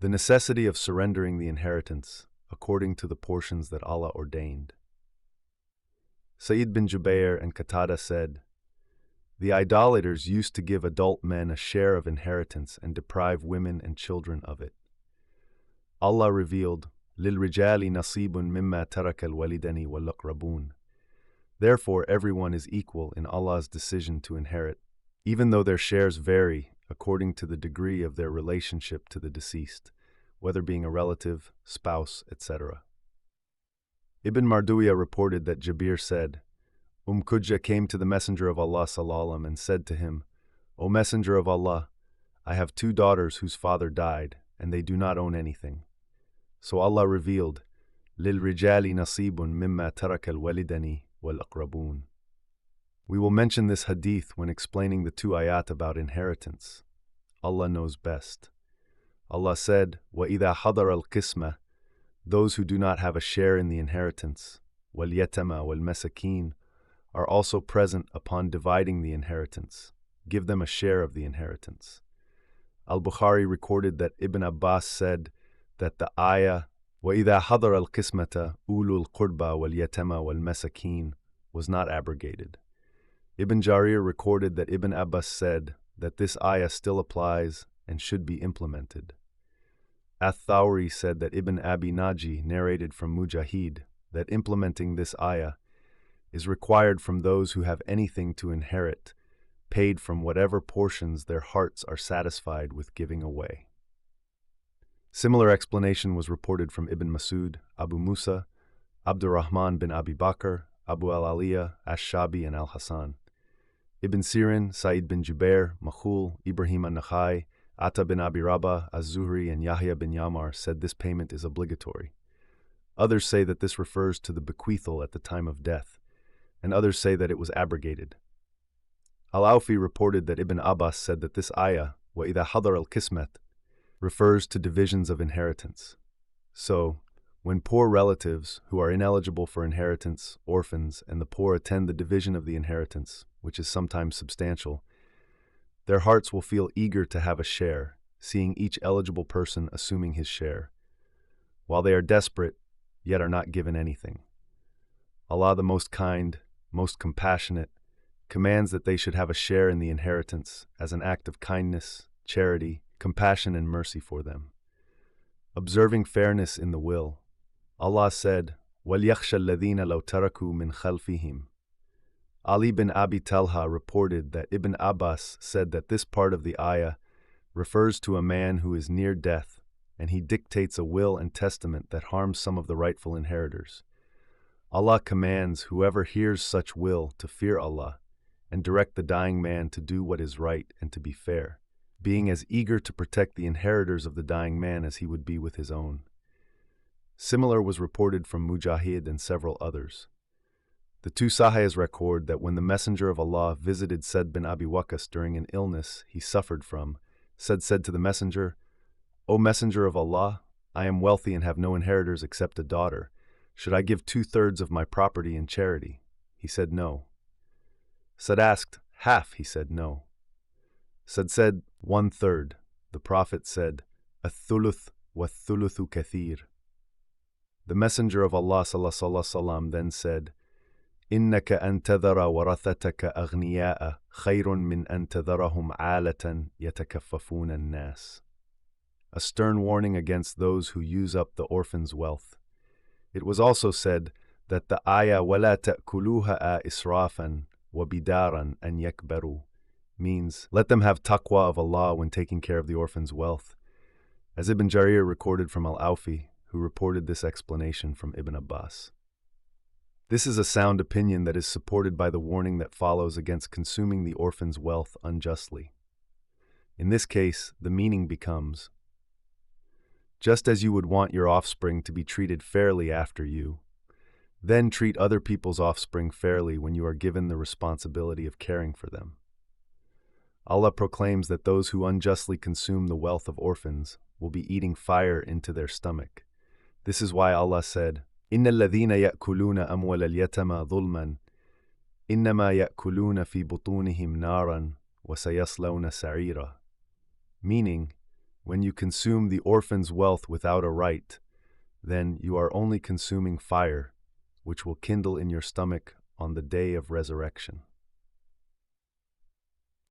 The necessity of surrendering the inheritance according to the portions that Allah ordained. Sa'id bin Jubair and Qatada said, "The idolaters used to give adult men a share of inheritance and deprive women and children of it. Allah revealed, لِلْرِجَالِ نَصِيبٌ مِمَّا تَرَكَ الْوَالِدَانِ وَالْأَقْرَبُونَ. Therefore everyone is equal in Allah's decision to inherit, even though their shares vary according to the degree of their relationship to the deceased, whether being a relative, spouse, etc." Ibn Marduya reported that Jabir said, Qudja came to the Messenger of Allah sallallahu and said to him, "O Messenger of Allah, I have 2 daughters whose father died, and they do not own anything." So Allah revealed, لِلْرِجَالِ نَصِيبٌ مِمَّا تَرَكَ الْوَالِدَانِ وَالْأَقْرَبُونَ. We will mention this hadith when explaining the 2 ayat about inheritance. Allah knows best. Allah said, وَإِذَا حَضَرَ الْقِسْمَةِ, those who do not have a share in the inheritance, وَالْيَتَمَى وَالْمَسَكِينَ, are also present upon dividing the inheritance. Give them a share of the inheritance. Al-Bukhari recorded that Ibn Abbas said that the ayah, وَإِذَا حَضَرَ الْقِسْمَةَ أُولُو الْقُرْبَى وَالْيَتَمَى وَالْمَسَكِينَ, was not abrogated. Ibn Jarir recorded that Ibn Abbas said that this ayah still applies and should be implemented. Ath-Thawri said that Ibn Abi Naji narrated from Mujahid that implementing this ayah is required from those who have anything to inherit, paid from whatever portions their hearts are satisfied with giving away. Similar explanation was reported from Ibn Masud, Abu Musa, Abdurrahman bin Abi Bakr, Abu al-Aliyah, Ash-Shabi, and Al-Hasan. Ibn Sirin, Sa'id bin Jubair, Makhul, Ibrahim an-Nakhai, Atta bin Abi Rabah, Az-Zuhri, and Yahya bin Yamar said this payment is obligatory. Others say that this refers to the bequeathal at the time of death, and others say that it was abrogated. Al-Awfi reported that Ibn Abbas said that this ayah, وَإِذَا حَضَرَ الْقِسْمَةِ, refers to divisions of inheritance. So, when poor relatives who are ineligible for inheritance, orphans, and the poor attend the division of the inheritance, which is sometimes substantial, their hearts will feel eager to have a share, seeing each eligible person assuming his share, while they are desperate, yet are not given anything. Allah, the Most Kind, Most Compassionate, commands that they should have a share in the inheritance as an act of kindness, charity, compassion, and mercy for them. Observing fairness in the will, Allah said, وَلْيَخْشَ الَّذِينَ لَوْ تَرَكُوا مِنْ خَلْفِهِمْ. Ali bin Abi Talha reported that Ibn Abbas said that this part of the ayah refers to a man who is near death, and he dictates a will and testament that harms some of the rightful inheritors. Allah commands whoever hears such will to fear Allah and direct the dying man to do what is right and to be fair, being as eager to protect the inheritors of the dying man as he would be with his own. Similar was reported from Mujahid and several others. The 2 Sahihs record that when the Messenger of Allah visited Said bin Abi Waqqas during an illness he suffered from, said to the Messenger, "O Messenger of Allah, I am wealthy and have no inheritors except a daughter. Should I give 2/3 of my property in charity?" He said no. Said asked, "Half?" He said no. Said 1/3. The Prophet said, "Ath-thuluth wa-thuluthu kathir." The Messenger of Allah sallallahu alaihi wasallam then said, إنك أن تذر ورثتك أغنياء خير من أن تذرهم عالة يتكففون الناس. A stern warning against those who use up the orphan's wealth. It was also said that the ayah وَلَا تَأْكُلُوهَا إِسْرَافًا وَبِدَارًا أَنْ يَكْبَرُوا means, let them have taqwa of Allah when taking care of the orphan's wealth, as Ibn Jarir recorded from Al-Awfi, who reported this explanation from Ibn Abbas. This is a sound opinion that is supported by the warning that follows against consuming the orphan's wealth unjustly. In this case, the meaning becomes, just as you would want your offspring to be treated fairly after you, then treat other people's offspring fairly when you are given the responsibility of caring for them. Allah proclaims that those who unjustly consume the wealth of orphans will be eating fire into their stomach. This is why Allah said, إِنَّ الَّذِينَ يَأْكُلُونَ أَمْوَالَ الْيَتَامَى ظُلْمًا إِنَّمَا يَأْكُلُونَ فِي بُطُونِهِمْ نَارًا وَسَيَصْلَوْنَ سَعِيرًا. Meaning, When you consume the orphan's wealth without a right, then you are only consuming fire, which will kindle in your stomach on the day of resurrection.